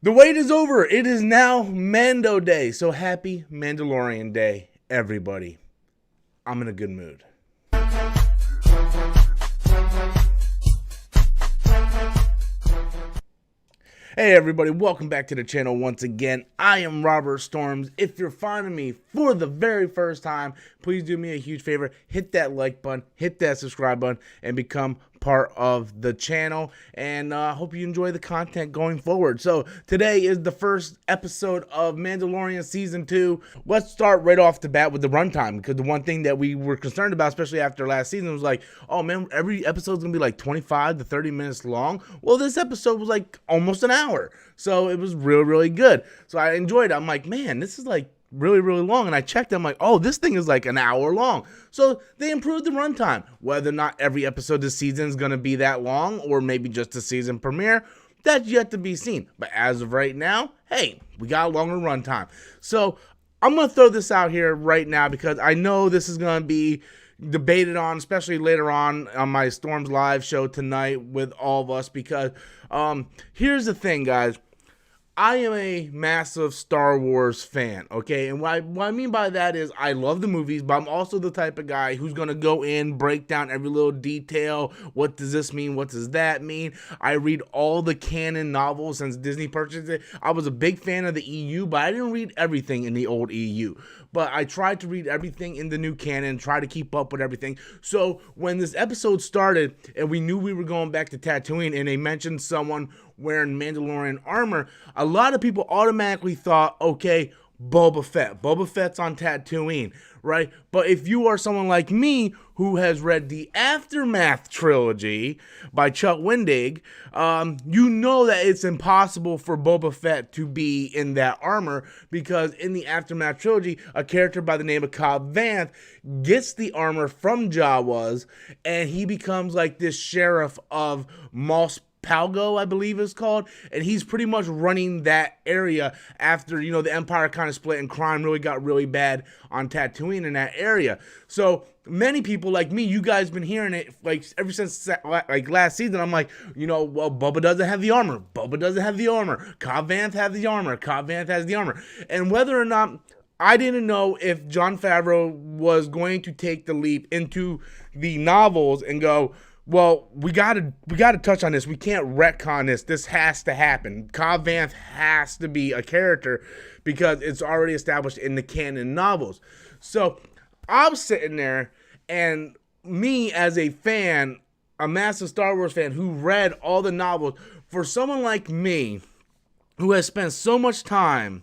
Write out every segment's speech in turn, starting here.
The wait is over. It is now Mando Day. So happy Mandalorian Day, everybody. I'm in a good mood. Hey everybody, welcome back to the channel once again. I am Robert Storms. If you're finding me for the very first time, please do me a huge favor. Hit that like button, hit that subscribe button, and become part of the channel. And I hope you enjoy the content going forward. So today is the first episode of Mandalorian Season 2. Let's start right off the bat with the runtime, because the one thing that we were concerned about, especially after last season, was like, oh man, every episode's gonna be like 25 to 30 minutes long. Well, this episode was like almost an hour. So it was really good. So I enjoyed it. I'm like, man, this is like really long. And I checked, I'm like, oh, this thing is like an hour long. So they improved the runtime. Whether or not every episode this season is going to be that long, or maybe just the season premiere, that's yet to be seen. But as of right now, hey, we got a longer runtime. So I'm going to throw this out here right now, because I know this is going to be debated on, especially later on my Storms Live show tonight with all of us, because here's the thing, guys. I am a massive Star Wars fan, okay? And what I mean by that is I love the movies, but I'm also the type of guy who's going to go in, break down every little detail. What does this mean? What does that mean? I read all the canon novels since Disney purchased it. I was a big fan of the EU, but I didn't read everything in the old EU. But I tried to read everything in the new canon, try to keep up with everything. So when this episode started and we knew we were going back to Tatooine, and they mentioned someone wearing Mandalorian armor, a lot of people automatically thought, okay, Boba Fett. Boba Fett's on Tatooine, right? But if you are someone like me who has read the Aftermath trilogy by Chuck Wendig, you know that it's impossible for Boba Fett to be in that armor, because in the Aftermath trilogy, a character by the name of Cobb Vanth gets the armor from Jawas, and he becomes like this sheriff of Mos Palgo, I believe it's called, and he's pretty much running that area after, you know, the Empire kind of split and crime really got really bad on Tatooine in that area. So many people like me, you guys been hearing it like ever since like last season. I'm like, you know, well, Bubba doesn't have the armor. Bubba doesn't have the armor. Cobb Vanth has the armor. Cobb Vanth has the armor. And whether or not, I didn't know if Jon Favreau was going to take the leap into the novels and go, well, we gotta touch on this. We can't retcon this. This has to happen. Cobb Vanth has to be a character, because it's already established in the canon novels. So I'm sitting there, and me as a fan, a massive Star Wars fan who read all the novels, for someone like me who has spent so much time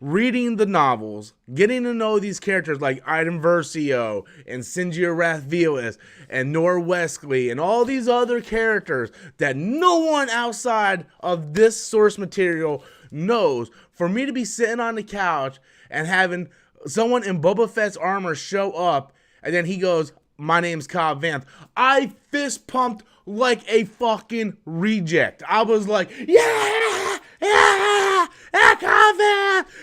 reading the novels, getting to know these characters like Iden Versio and Sinjir Rathvelis and Nor Wesley and all these other characters that no one outside of this source material knows, for me to be sitting on the couch and having someone in Boba Fett's armor show up, and then he goes, my name's Cobb Vanth, I fist pumped like a fucking reject. I was like, yeah!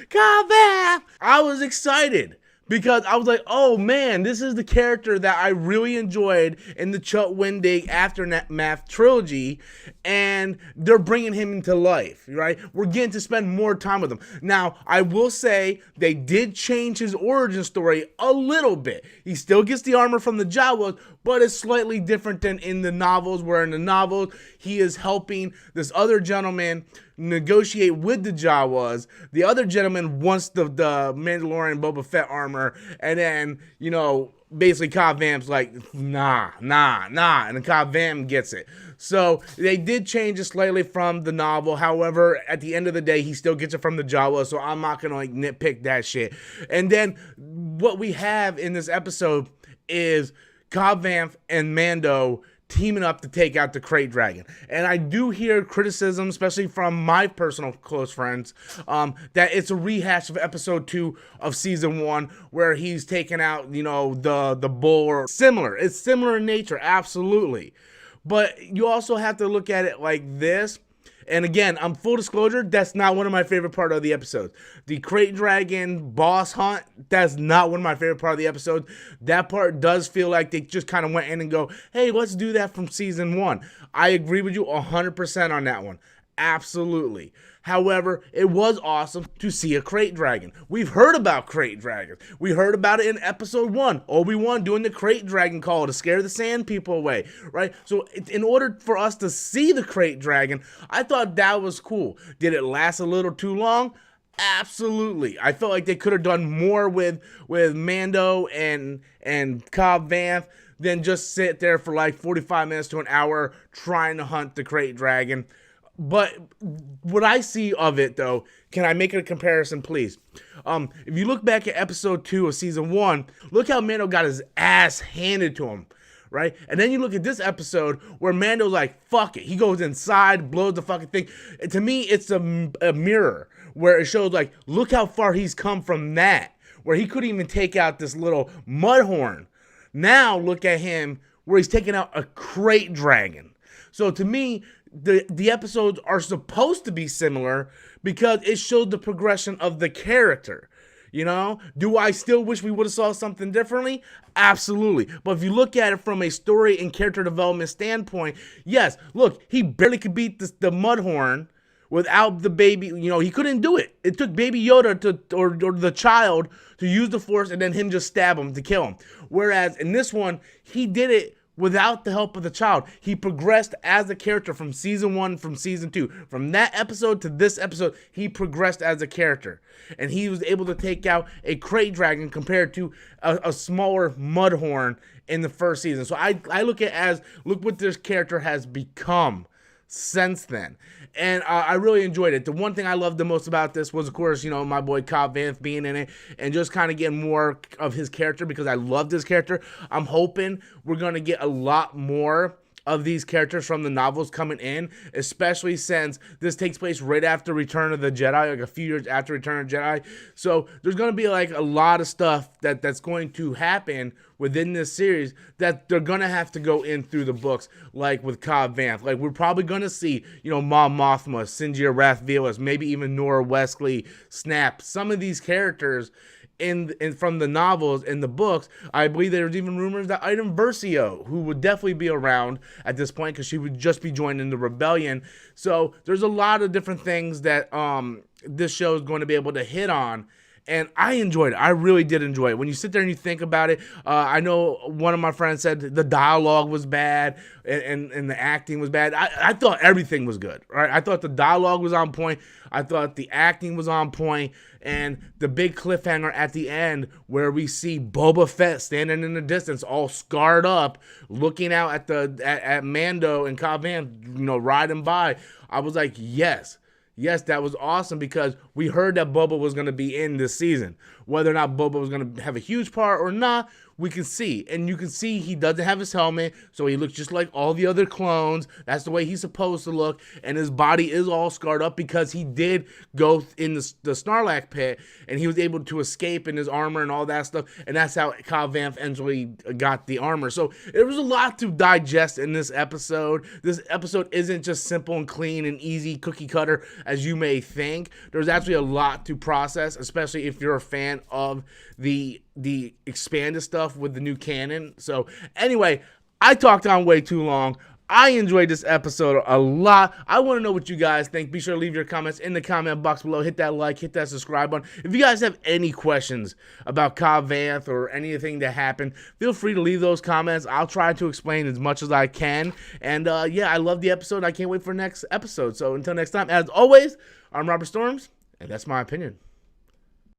Cobb Vanth! I was excited, because I was like, oh man, this is the character that I really enjoyed in the Chuck Wendig Aftermath trilogy, and they're bringing him into life, right? We're getting to spend more time with him. Now, I will say they did change his origin story a little bit. He still gets the armor from the Jawas, but it's slightly different than in the novels, where in the novels, he is helping this other gentleman negotiate with the Jawas. The other gentleman wants the Mandalorian Boba Fett armor, and then, you know, basically Cobb Vanth's like, nah, and then Cobb Vanth gets it. So they did change it slightly from the novel. However, at the end of the day, he still gets it from the Jawa, so I'm not gonna like nitpick that shit. And then what we have in this episode is Cobb Vanth and Mando teaming up to take out the Krayt Dragon. And I do hear criticism, especially from my personal close friends, that it's a rehash of episode 2 of season 1, where he's taking out, you know, the bull, or similar. It's similar in nature, absolutely. But you also have to look at it like this. And again, I'm full disclosure, that's not one of my favorite part of the episode. The Krayt Dragon boss hunt, that's not one of my favorite part of the episode. That part does feel like they just kind of went in and go, hey, let's do that from season 1. I agree with you 100% on that one. Absolutely. However, it was awesome to see a crate dragon. We've heard about crate dragons. We heard about it in episode 1. Obi-Wan doing the crate dragon call to scare the sand people away, right? So in order for us to see the crate dragon, I thought that was cool. Did it last a little too long? Absolutely. I felt like they could have done more with Mando and Cobb Vanth than just sit there for like 45 minutes to an hour trying to hunt the crate dragon. But what I see of it, though, can I make a comparison, please? If you look back at episode 2 of season 1, look how Mando got his ass handed to him, right? And then you look at this episode where Mando's like, fuck it. He goes inside, blows the fucking thing. And to me, it's a mirror where it shows, like, look how far he's come from that, where he couldn't even take out this little mud horn. Now look at him where he's taking out a crate dragon. So to me, the episodes are supposed to be similar because it showed the progression of the character. You know, do I still wish we would have saw something differently? Absolutely. But if you look at it from a story and character development standpoint, yes, look, he barely could beat the Mudhorn without the baby. You know, he couldn't do it. It took Baby Yoda or the child to use the Force and then him just stab him to kill him. Whereas in this one, he did it without the help of the child. He progressed as a character from season 1, from season 2. From that episode to this episode, he progressed as a character. And he was able to take out a crate dragon compared to a smaller Mudhorn in the first season. So I look at it as, look what this character has become since then. And I really enjoyed it. The one thing I loved the most about this was, of course, you know, my boy Cobb Vanth being in it and just kind of getting more of his character because I loved his character. I'm hoping we're going to get a lot more of these characters from the novels coming in, especially since this takes place right after Return of the Jedi, like a few years after Return of the Jedi. So there's going to be like a lot of stuff that's going to happen within this series that they're going to have to go in through the books, like with Cobb Vanth. Like, we're probably going to see, you know, Mom Mothma, Sinjir Rath Velas, maybe even Nora Wesley, Snap, some of these characters in from the novels and the books. I believe there's even rumors that Iden Versio, who would definitely be around at this point because she would just be joining the rebellion. So there's a lot of different things that this show is going to be able to hit on. And I enjoyed it. I really did enjoy it. When you sit there and you think about it, I know one of my friends said the dialogue was bad and the acting was bad. I thought everything was good, right? I thought the dialogue was on point. I thought the acting was on point. And the big cliffhanger at the end where we see Boba Fett standing in the distance, all scarred up, looking out at Mando and Cobb Vanth, you know, riding by. I was like, yes. Yes, that was awesome because we heard that Boba was going to be in this season. Whether or not Boba was going to have a huge part or not, we can see. And you can see he doesn't have his helmet, so he looks just like all the other clones. That's the way he's supposed to look. And his body is all scarred up because he did go in the Snarlack pit, and he was able to escape in his armor and all that stuff. And that's how Cobb Vanth eventually got the armor. So there was a lot to digest in this episode. This episode isn't just simple and clean and easy cookie cutter as you may think. There's actually a lot to process, especially if you're a fan of the expanded stuff with the new canon. So anyway, I talked on way too long. I enjoyed this episode a lot. I want to know what you guys think. Be sure to leave your comments in the comment box below. Hit that like, hit that subscribe button. If you guys have any questions about Cobb Vanth or anything that happened, feel free to leave those comments. I'll try to explain as much as I can. And yeah, I love the episode. I can't wait for next episode. So until next time, as always, I'm Robert Storms, and that's my opinion.